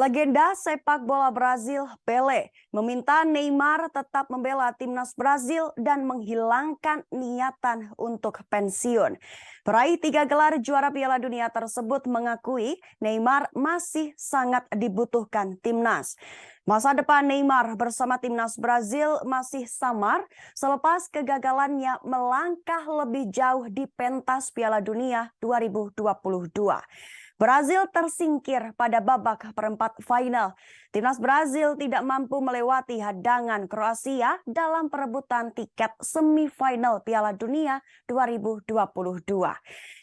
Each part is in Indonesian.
Legenda sepak bola Brazil, Pelé, meminta Neymar tetap membela timnas Brazil dan menghilangkan niatan untuk pensiun. Peraih 3 gelar juara Piala Dunia tersebut mengakui Neymar masih sangat dibutuhkan timnas. Masa depan Neymar bersama timnas Brazil masih samar selepas kegagalannya melangkah lebih jauh di pentas Piala Dunia 2022. Brazil tersingkir pada babak perempat final. Timnas Brazil tidak mampu melewati hadangan Kroasia dalam perebutan tiket semifinal Piala Dunia 2022.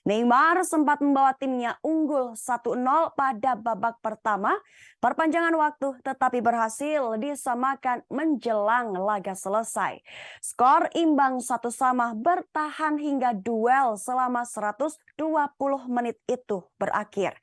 Neymar sempat membawa timnya unggul 1-0 pada babak pertama, perpanjangan waktu tetapi berhasil disamakan menjelang laga selesai. Skor imbang 1-1 bertahan hingga duel selama 120 menit itu berakhir.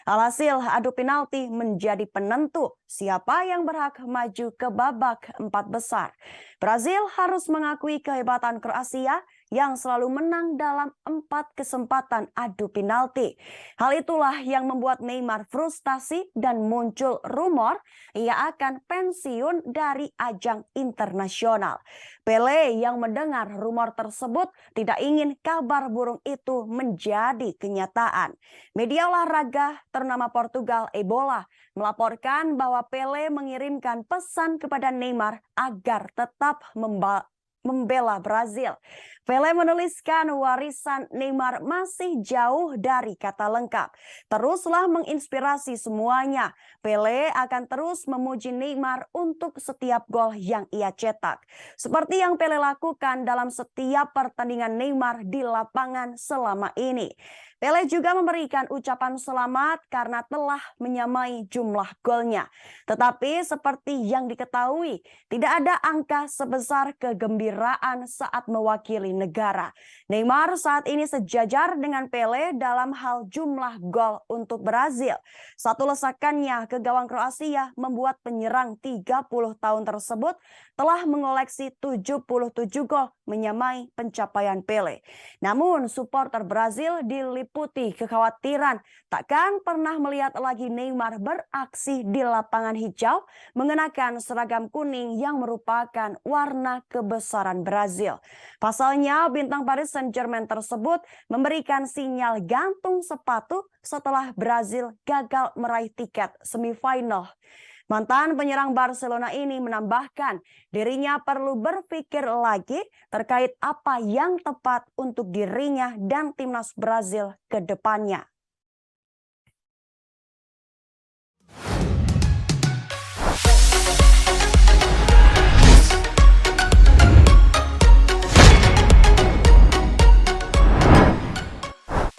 Alhasil adu penalti menjadi penentu siapa yang berhak maju ke babak 4 besar. Brazil harus mengakui kehebatan Kroasia yang selalu menang dalam 4 kesempatan adu penalti. Hal itulah yang membuat Neymar frustasi dan muncul rumor ia akan pensiun dari ajang internasional. Pelé yang mendengar rumor tersebut tidak ingin kabar burung itu menjadi kenyataan. Media olahraga ternama Portugal Ebola melaporkan bahwa Pelé mengirimkan pesan kepada Neymar agar tetap membela Brazil. Pelé menuliskan warisan Neymar masih jauh dari kata lengkap. Teruslah menginspirasi semuanya. Pelé akan terus memuji Neymar untuk setiap gol yang ia cetak. Seperti yang Pelé lakukan dalam setiap pertandingan Neymar di lapangan selama ini. Pelé juga memberikan ucapan selamat karena telah menyamai jumlah golnya. Tetapi seperti yang diketahui, tidak ada angka sebesar kegembiraan saat mewakili negara. Neymar saat ini sejajar dengan Pelé dalam hal jumlah gol untuk Brazil. Satu lesakannya ke gawang Kroasia membuat penyerang 30 tahun tersebut telah mengoleksi 77 gol menyamai pencapaian Pelé. Namun supporter Brazil diliputi kekhawatiran takkan pernah melihat lagi Neymar beraksi di lapangan hijau mengenakan seragam kuning yang merupakan warna kebesaran Brazil. Pasalnya bintang Paris Saint-Germain tersebut memberikan sinyal gantung sepatu setelah Brazil gagal meraih tiket semifinal. Mantan penyerang Barcelona ini menambahkan dirinya perlu berpikir lagi terkait apa yang tepat untuk dirinya dan timnas Brazil ke depannya.